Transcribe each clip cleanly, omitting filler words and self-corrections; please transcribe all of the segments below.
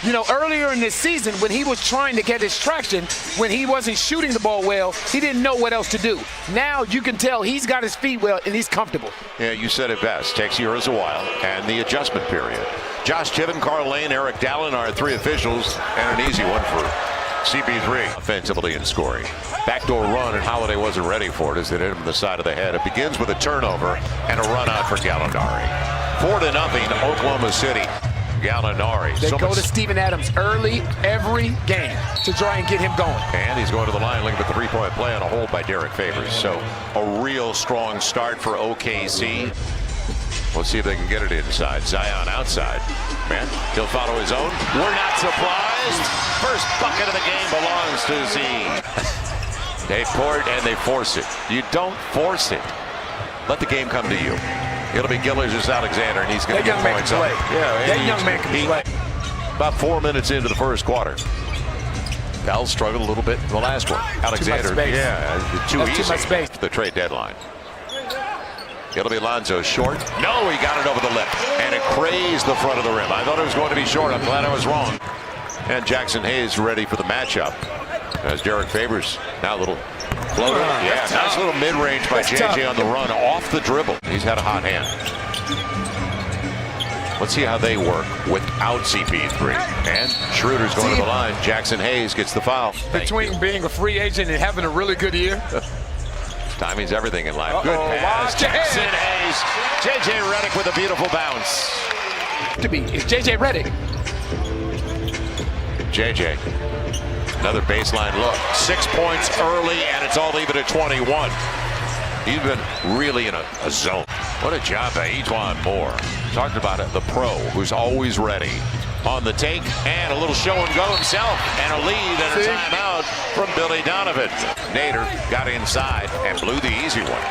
You know, earlier in this season, when he was trying to get his traction, when he wasn't shooting the ball well, he didn't know what else to do. Now you can tell he's got his feet well and he's comfortable. Yeah, you said it best. Takes years a while and the adjustment period. Josh Tiven, Carl Lane, Eric Dallin are 3 officials, and an easy one for CP3 offensively and scoring. Backdoor run, and Holiday wasn't ready for it as it hit him in the side of the head. It begins with a turnover and a run out for Gallinari. 4-0 Oklahoma City. Gallinari. They go to Steven Adams early every game to try and get him going. And he's going to the line looking for the 3-point play on a hold by Derek Favors. So a real strong start for OKC. We'll see if they can get it inside. Zion outside. Man, he'll follow his own. We're not surprised. First bucket of the game belongs to Z. They pour it and they force it. You don't force it. Let the game come to you. It'll be Gilgeous-Alexander, and he's going to get points up. Yeah, that young man can play. About 4 minutes into the first quarter. Pell struggled a little bit in the last one. Alexander, too easy. Too much space. The trade deadline. It'll be Lonzo short. No, he got it over the lip, and it grazed the front of the rim. I thought it was going to be short. I'm glad I was wrong. And Jackson Hayes ready for the matchup. As Derek Favors, now a little floater. Yeah, nice little mid-range by JJ on the run off the dribble. He's had a hot hand. Let's see how they work without CP3. And Schroeder's going to the line. Jackson Hayes gets the foul. Between being a free agent and having a really good year. Timing's everything in life. Good pass. Jackson Hayes. JJ Redick with a beautiful bounce. It's JJ Redick. JJ. Another baseline look. 6 points early, and it's all even at 21. He's been really in a zone. What a job by Etuan Moore. Talked about it, the pro who's always ready. On the take, and a little show and go himself, and a lead and a timeout from Billy Donovan. Nader got inside and blew the easy one.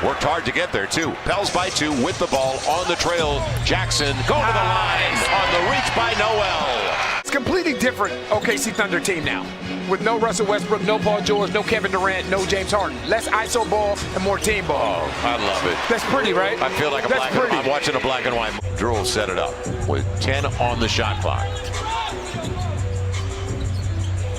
Worked hard to get there, too. Pels by 2 with the ball on the trail. Jackson go to the line on the reach by Noel. It's a completely different OKC Thunder team now. With no Russell Westbrook, no Paul George, no Kevin Durant, no James Harden. Less ISO ball and more team ball. Oh, I love it. That's pretty, right? I feel like I'm watching a black and white. Drew will set it up with 10 on the shot clock.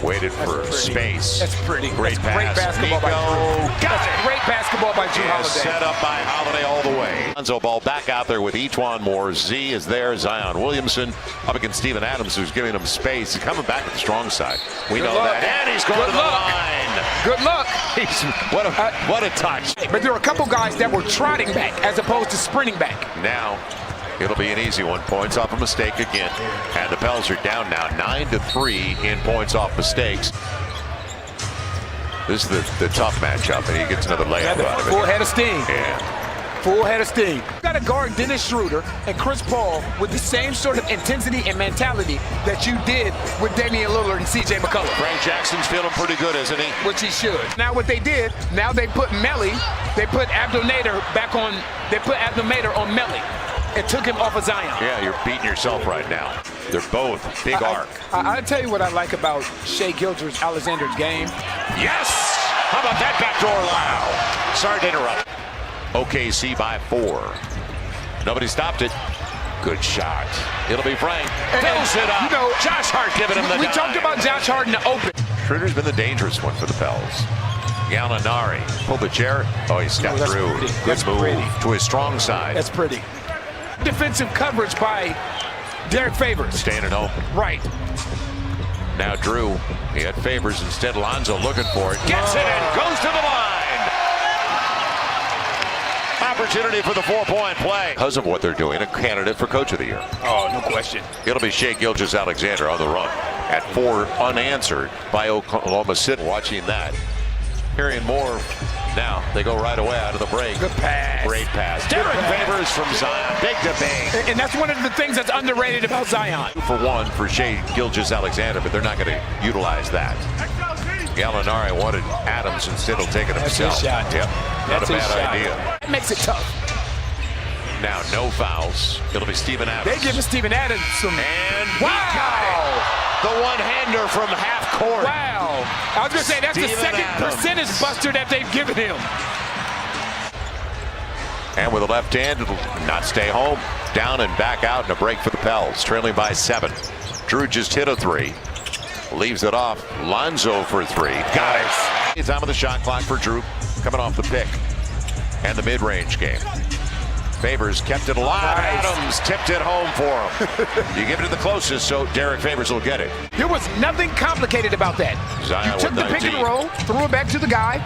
Waited for space. That's pretty. Great pass. Great basketball by Drew. Great basketball by Drew Holiday. Set up by Holiday all the way. Lonzo Ball back out there with Etuan Moore. Z is there. Zion Williamson up against Steven Adams, who's giving him space. He's coming back at the strong side. We know that. And he's going to the line. Good luck. What a touch. But there were a couple guys that were trotting back as opposed to sprinting back. Now it'll be an easy one. Points off a mistake again. And the Pels are down now 9-3 in points off mistakes. This is the tough matchup, and he gets another layup out of it. Full head of steam. Yeah. Full head of steam. Got to guard Dennis Schroeder and Chris Paul with the same sort of intensity and mentality that you did with Damian Lillard and CJ McCollum. Frank Jackson's feeling pretty good, isn't he? Which he should. Now what they did, now they put Melly, they put Abdel Nader on Melly and took him off of Zion. Yeah, you're beating yourself right now. They're both big arc. I'll tell you what I like about Shai Gilgeous-Alexander's game. Yes! How about that backdoor allow? Sorry to interrupt. OKC by 4. Nobody stopped it. Good shot. It'll be Frank. Fills it up. You know, Josh Hart giving him the We talked about Josh Hart in the open. Schroeder's been the dangerous one for the Pels. Gallinari pulled the chair. Oh, he stepped through. Good move to his strong side. That's pretty. Defensive coverage by Derek Favors. Staying at home. Right. Now Drew, he had Favors instead. Lonzo looking for it. Gets it and goes to the line. Opportunity for the 4-point play. Because of what they're doing, a candidate for Coach of the Year. Oh, no question. It'll be Shai Gilgeous-Alexander on the run. At 4 unanswered by Oklahoma City. Watching that. Hearing more. Now they go right away out of the break. Good pass. Great pass. Derek Favors from Zion. Big to big. And that's one of the things that's underrated about Zion. 2-for-1 for Shai Gilgeous-Alexander, but they're not going to utilize that. Gallinari wanted Adams, instead he'll take it himself. That's his shot. Yep. Not a bad idea. That makes it tough. Now no fouls. It'll be Steven Adams. They give Steven Adams some. And he got it. The one-hander from half court. Wow. I was going to say, that's the second percentage buster that they've given him. And with a left hand, it'll not stay home. Down and back out, and a break for the Pels, trailing by 7. Drew just hit a three. Leaves it off. Lonzo for three. Got it. Time of the shot clock for Drew. Coming off the pick. And the mid-range game. Favors kept it alive. Nice. Adams tipped it home for him. You give it to the closest, so Derek Favors will get it. There was nothing complicated about that. Zion You took with the pick 19. and roll, threw it back to the guy,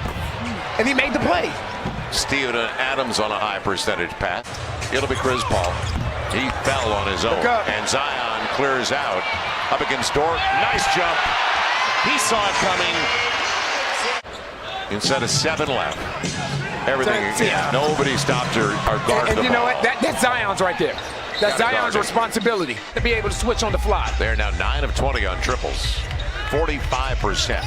and he made the play. Steven Adams on a high percentage pass. It'll be Chris Paul. He fell on his own. And Zion clears out. Up against Dort. Nice jump. He saw it coming. Instead of 7 left. Everything. Nobody stopped or guarded the And you know ball. what? That's Zion's right there. That's Gotta guard Zion's it. responsibility to be able to switch on the fly. They're now 9 of 20 on triples. 45%.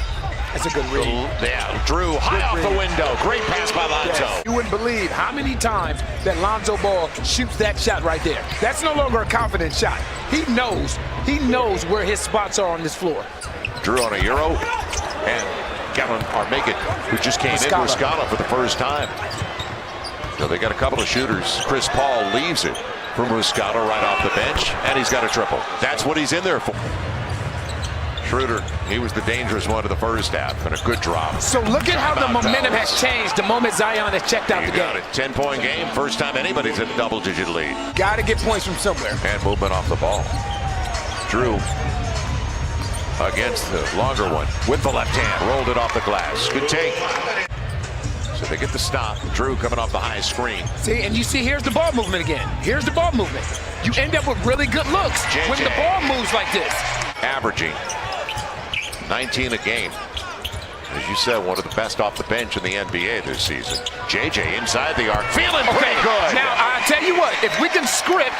That's a good read. Yeah, Drew high off the window. Great pass by Lonzo. You wouldn't believe how many times that Lonzo Ball shoots that shot right there. That's no longer a confident shot. He knows where his spots are on this floor. Drew on a Euro. And make it, who just came in with Scala for the first time. So they got a couple of shooters. Chris Paul leaves it for Muscala right off the bench, and he's got a triple. That's what he's in there for. Schroeder, he was the dangerous one of the first half, and a good drop. So look at how the momentum has changed the moment Zion has checked out the game. Got it. 10-point game, first time anybody's at a double-digit lead. Got to get points from somewhere. And movement off the ball. Drew against the longer one with the left hand, rolled it off the glass. Good take. So they get the stop. Drew coming off the high screen. See, and you see, here's the ball movement again. Here's the ball movement. You end up with really good looks when the ball moves like this. Averaging 19 a game. As you said, one of the best off the bench in the NBA this season. JJ inside the arc, feeling pretty good. Now, I tell you what, if we can script.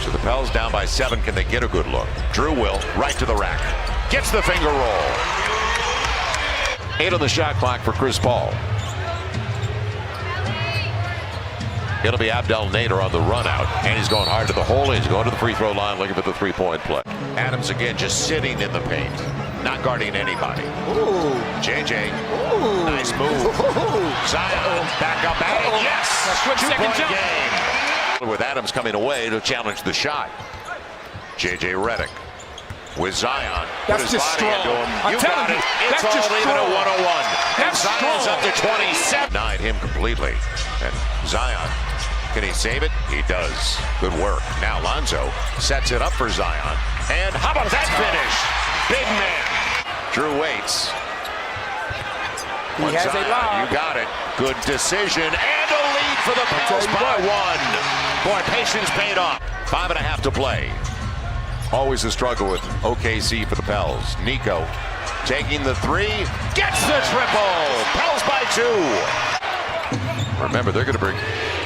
So the Pels down by 7. Can they get a good look? Drew will, right to the rack. Gets the finger roll. 8 on the shot clock for Chris Paul. It'll be Abdel Nader on the run out. And he's going hard to the hole. He's going to the free throw line looking for the 3-point play. Adams again just sitting in the paint. Not guarding anybody. Ooh. JJ. Ooh. Nice move. Ooh. Zion back up at it. Yes. Quick second 2-point jump. game. With Adams coming away to challenge the shot. JJ Redick with Zion. That's put his just body strong. into him. I'm You telling got you, it. It's that's all just even strong. at 101. That's and Zion's strong. up to 27. Denied him completely. And Zion, can he save it? He does. Good work. Now Lonzo sets it up for Zion. And how about that finish? Big man. Drew waits. He has Zion, a lob. you got it. Good decision. And a lead for the Pels by 1. Boy, patience paid off. 5.5 to play. Always a struggle with OKC for the Pels. Nico taking the 3. Gets the triple. Pels by 2. Remember, they're going to bring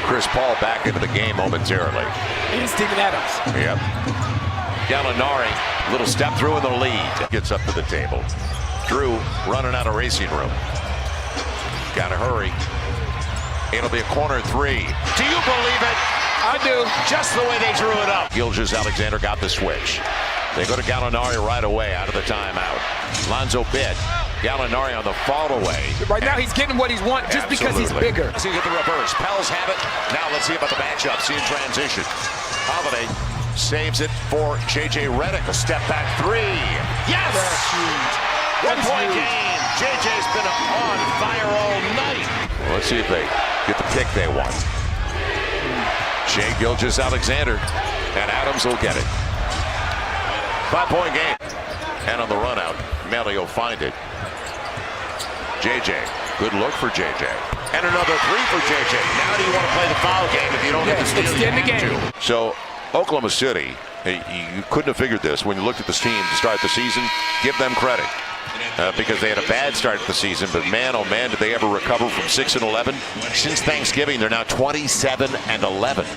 Chris Paul back into the game momentarily. And Steven Adams. Yep. Gallinari, little step through in the lead. Gets up to the table. Drew running out of racing room. Got to hurry. It'll be a corner 3. Do you believe it? I do. Just the way they drew it up. Gilgeous-Alexander got the switch. They go to Gallinari right away out of the timeout. Lonzo bid. Gallinari on the fall away. Right now he's getting what he's want just because he's bigger. Let's see get the reverse. Pels have it. Now let's see about the matchup. See in transition. Holiday saves it for JJ Redick. A step back 3. Yes! That's huge. 1-point game. JJ's been on fire all night. Well, let's see if they get the pick they want. Shai Gilgeous-Alexander and Adams will get it. 5-point game. And on the run out, Melly will find it. JJ, good look for JJ. And another 3 for JJ. Now do you want to play the foul game if you don't get the steal? Extend the game. So Oklahoma City, you couldn't have figured this when you looked at this team to start the season. Give them credit. Because they had a bad start to the season, but man, oh man, did they ever recover from 6-11? Since Thanksgiving, they're now 27-11.